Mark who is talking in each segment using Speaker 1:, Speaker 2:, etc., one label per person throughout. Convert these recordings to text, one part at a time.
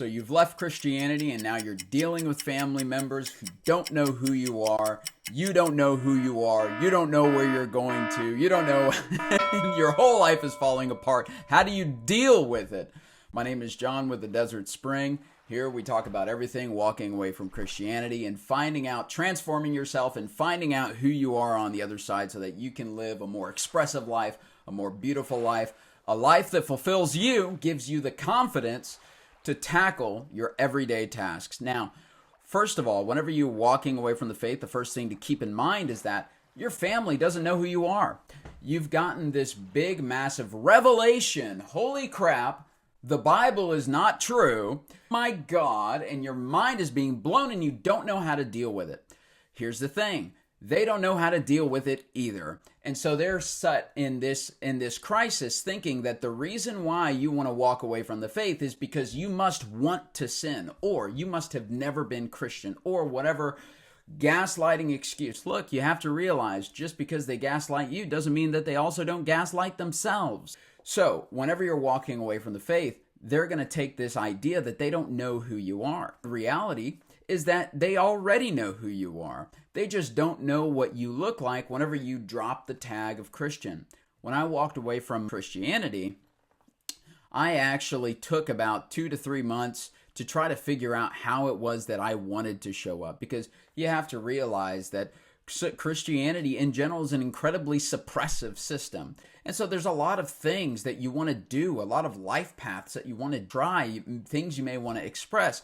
Speaker 1: So you've left Christianity and now you're dealing with family members who don't know who you are. You don't know who you are. You don't know where you're going to. You don't know. Your whole life is falling apart. How do you deal with it? My name is John with the Desert Spring. Here we talk about everything walking away from Christianity and finding out, transforming yourself and finding out who you are on the other side so that you can live a more expressive life, a more beautiful life, a life that fulfills you, gives you the confidence to tackle your everyday tasks. Now, first of all, whenever you're walking away from the faith, the first thing to keep in mind is that your family doesn't know who you are. You've gotten this big, massive revelation. Holy crap, the Bible is not true. My God, and your mind is being blown and you don't know how to deal with it. Here's the thing. They don't know how to deal with it either. And so they're set in this crisis thinking that the reason why you want to walk away from the faith is because you must want to sin, or you must have never been Christian, or whatever gaslighting excuse. Look, you have to realize just because they gaslight you doesn't mean that they also don't gaslight themselves. So whenever you're walking away from the faith, they're going to take this idea that they don't know who you are. The reality is that they already know who you are. They just don't know what you look like whenever you drop the tag of Christian. When I walked away from Christianity, I actually took about 2 to 3 months to try to figure out how it was that I wanted to show up. Because you have to realize that Christianity in general is an incredibly suppressive system. And so there's a lot of things that you want to do, a lot of life paths that you want to try, things you may want to express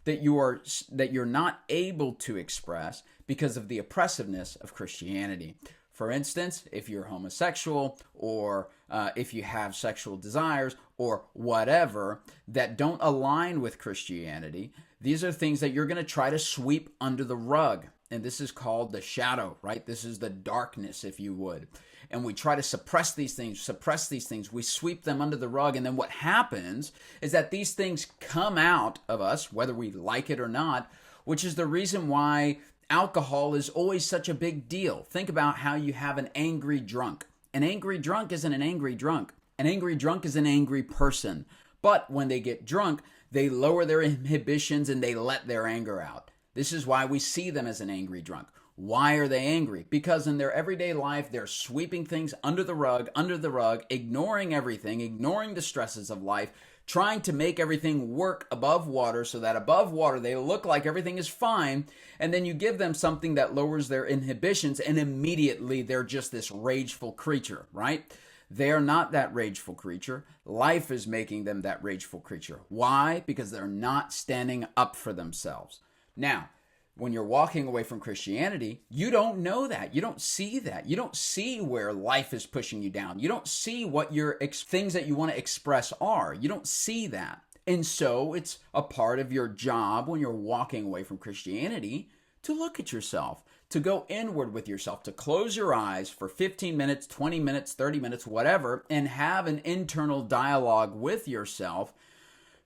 Speaker 1: that you're not able to express because of the oppressiveness of Christianity. For instance, if you're homosexual, or if you have sexual desires, or whatever that don't align with Christianity, these are things that you're going to try to sweep under the rug. And this is called the shadow, right? This is the darkness, if you would. And we try to suppress these things. We sweep them under the rug. And then what happens is that these things come out of us, whether we like it or not, which is the reason why alcohol is always such a big deal. Think about how you have an angry drunk. An angry drunk isn't an angry drunk. An angry drunk is an angry person. But when they get drunk, they lower their inhibitions and they let their anger out. This is why we see them as an angry drunk. Why are they angry? Because in their everyday life, they're sweeping things under the rug, ignoring everything, ignoring the stresses of life, trying to make everything work above water so that above water they look like everything is fine. And then you give them something that lowers their inhibitions and immediately they're just this rageful creature, right? They are not that rageful creature. Life is making them that rageful creature. Why? Because they're not standing up for themselves. Now, when you're walking away from Christianity, you don't know that. You don't see that. You don't see where life is pushing you down. You don't see what your things that you want to express are. You don't see that. And so it's a part of your job when you're walking away from Christianity to look at yourself, to go inward with yourself, to close your eyes for 15 minutes, 20 minutes, 30 minutes, whatever, and have an internal dialogue with yourself.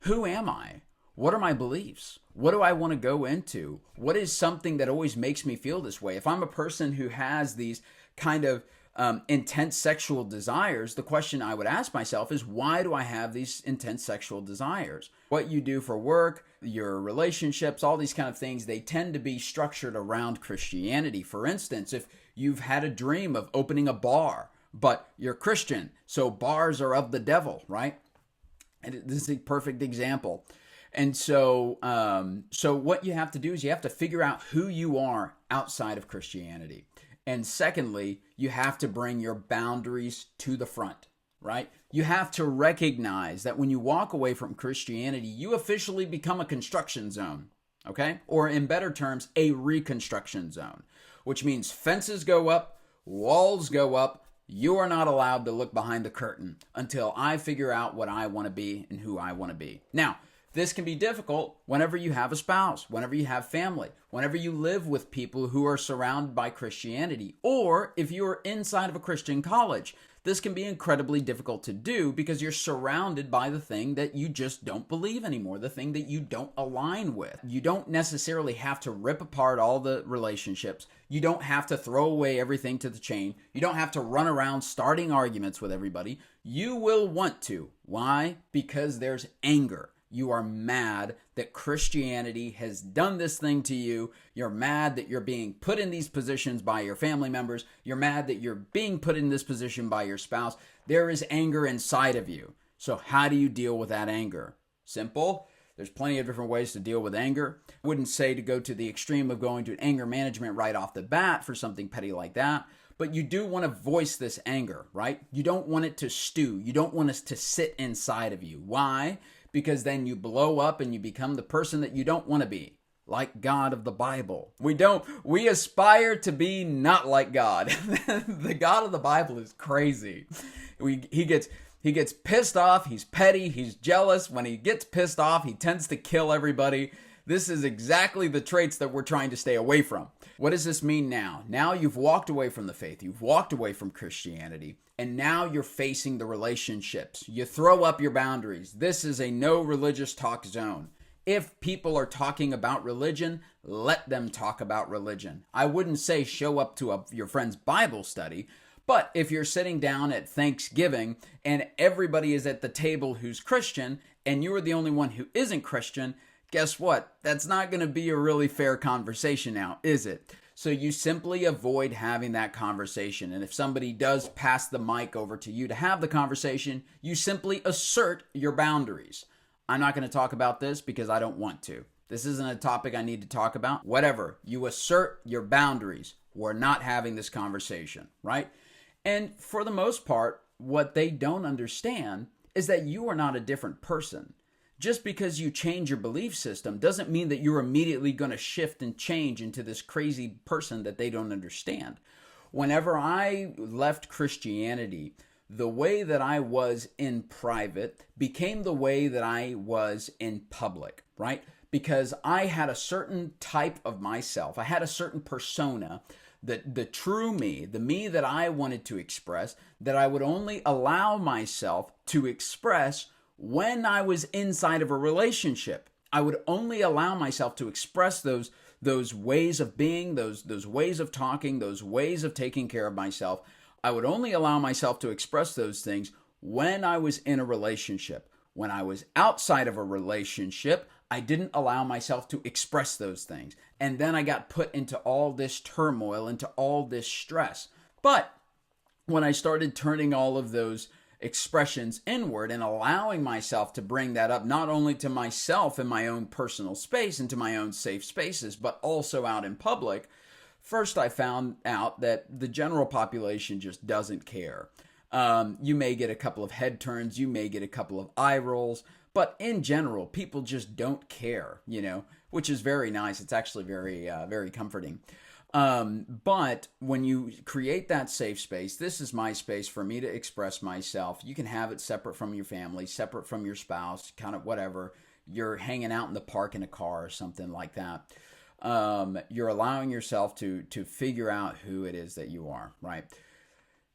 Speaker 1: Who am I? What are my beliefs? What do I want to go into? What is something that always makes me feel this way? If I'm a person who has these kind of intense sexual desires, the question I would ask myself is, why do I have these intense sexual desires? What you do for work, your relationships, all these kind of things, they tend to be structured around Christianity. For instance, if you've had a dream of opening a bar, but you're Christian, so bars are of the devil, right? And this is a perfect example. And so what you have to do is you have to figure out who you are outside of Christianity. And secondly, you have to bring your boundaries to the front, right? You have to recognize that when you walk away from Christianity, you officially become a construction zone, okay? Or in better terms, a reconstruction zone, which means fences go up, walls go up. You are not allowed to look behind the curtain until I figure out what I want to be and who I want to be. Now, this can be difficult whenever you have a spouse, whenever you have family, whenever you live with people who are surrounded by Christianity, or if you are inside of a Christian college. This can be incredibly difficult to do because you're surrounded by the thing that you just don't believe anymore, the thing that you don't align with. You don't necessarily have to rip apart all the relationships. You don't have to throw away everything to the chain. You don't have to run around starting arguments with everybody. You will want to. Why? Because there's anger. You are mad that Christianity has done this thing to you. You're mad that you're being put in these positions by your family members. You're mad that you're being put in this position by your spouse. There is anger inside of you. So how do you deal with that anger? Simple. There's plenty of different ways to deal with anger. I wouldn't say to go to the extreme of going to anger management right off the bat for something petty like that. But you do want to voice this anger, right? You don't want it to stew. You don't want it to sit inside of you. Why? Because then you blow up and you become the person that you don't want to be, like God of the Bible. We aspire to be not like God. The God of the Bible is crazy. He gets pissed off. He's petty. He's jealous. When he gets pissed off, he tends to kill everybody. This is exactly the traits that we're trying to stay away from. What does this mean now? Now you've walked away from the faith. You've walked away from Christianity. And now you're facing the relationships. You throw up your boundaries. This is a no religious talk zone. If people are talking about religion, let them talk about religion. I wouldn't say show up to your friend's Bible study. But if you're sitting down at Thanksgiving and everybody is at the table who's Christian and you are the only one who isn't Christian, guess what? That's not going to be a really fair conversation now, is it? So you simply avoid having that conversation. And if somebody does pass the mic over to you to have the conversation, you simply assert your boundaries. I'm not going to talk about this because I don't want to. This isn't a topic I need to talk about. Whatever. You assert your boundaries. We're not having this conversation, right? And for the most part, what they don't understand is that you are not a different person. Just because you change your belief system doesn't mean that you're immediately going to shift and change into this crazy person that they don't understand. Whenever I left Christianity, the way that I was in private became the way that I was in public, right? Because I had a certain type of myself. I had a certain persona, the true me, the me that I wanted to express, that I would only allow myself to express when I was inside of a relationship. I would only allow myself to express those ways of being, those ways of talking, those ways of taking care of myself. I would only allow myself to express those things when I was in a relationship. When I was outside of a relationship, I didn't allow myself to express those things. And then I got put into all this turmoil, into all this stress. But when I started turning all of those expressions inward and allowing myself to bring that up, not only to myself in my own personal space and to my own safe spaces, but also out in public, first I found out that the general population just doesn't care. You may get a couple of head turns, you may get a couple of eye rolls, but in general, people just don't care, which is very nice. It's actually very comforting. But when you create that safe space, this is my space for me to express myself. You can have it separate from your family, separate from your spouse, kind of whatever. You're hanging out in the park in a car or something like that. You're allowing yourself to figure out who it is that you are, right?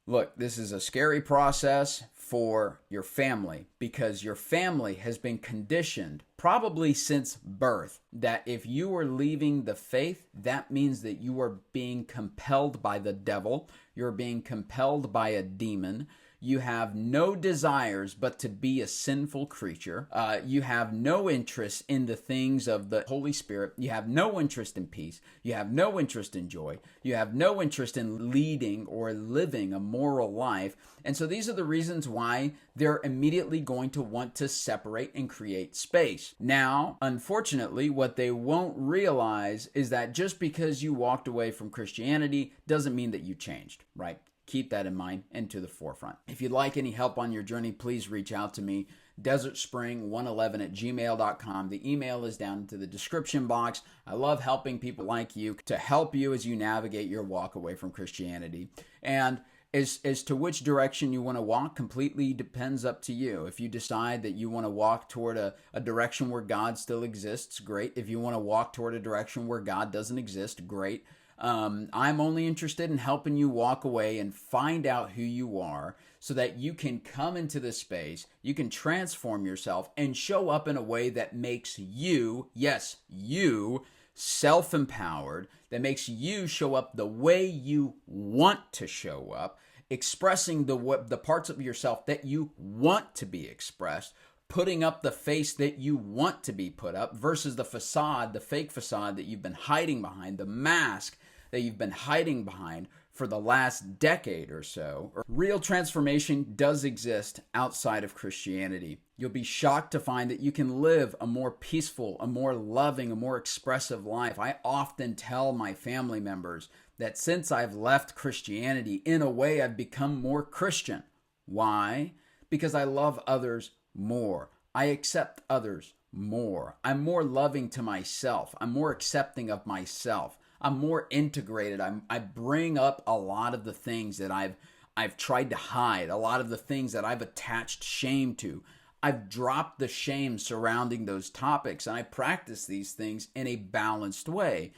Speaker 1: Look, this is a scary process for your family because your family has been conditioned probably since birth that if you are leaving the faith, that means that you are being compelled by the devil. You're being compelled by a demon. You have no desires but to be a sinful creature. You have no interest in the things of the Holy Spirit. You have no interest in peace. You have no interest in joy. You have no interest in leading or living a moral life. And so these are the reasons why they're immediately going to want to separate and create space. Now, unfortunately, what they won't realize is that just because you walked away from Christianity doesn't mean that you changed, right? Keep that in mind and to the forefront. If you'd like any help on your journey, please reach out to me, desertspring111@gmail.com. The email is down to the description box. I love helping people like you to help you as you navigate your walk away from Christianity. And as to which direction you want to walk completely depends up to you. If you decide that you want to walk toward a direction where God still exists, great. If you want to walk toward a direction where God doesn't exist, great. I'm only interested in helping you walk away and find out who you are so that you can come into this space, you can transform yourself and show up in a way that makes you, yes, you, self-empowered, that makes you show up the way you want to show up, expressing the parts of yourself that you want to be expressed, putting up the face that you want to be put up versus the facade, the fake facade that you've been hiding behind, the mask that you've been hiding behind for the last decade or so. Real transformation does exist outside of Christianity. You'll be shocked to find that you can live a more peaceful, a more loving, a more expressive life. I often tell my family members that since I've left Christianity, in a way, I've become more Christian. Why? Because I love others more. I accept others more. I'm more loving to myself. I'm more accepting of myself. I'm more integrated. I bring up a lot of the things that I've tried to hide, a lot of the things that I've attached shame to. I've dropped the shame surrounding those topics, and I practice these things in a balanced way.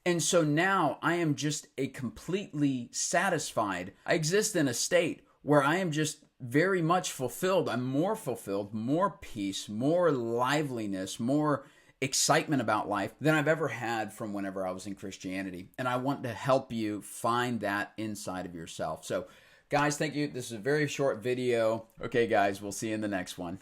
Speaker 1: And so now I am just a completely satisfied. I exist in a state where I am just very much fulfilled. I'm more fulfilled, more peace, more liveliness, more excitement about life than I've ever had from whenever I was in Christianity. And I want to help you find that inside of yourself. So guys, thank you. This is a very short video. Okay, guys, we'll see you in the next one.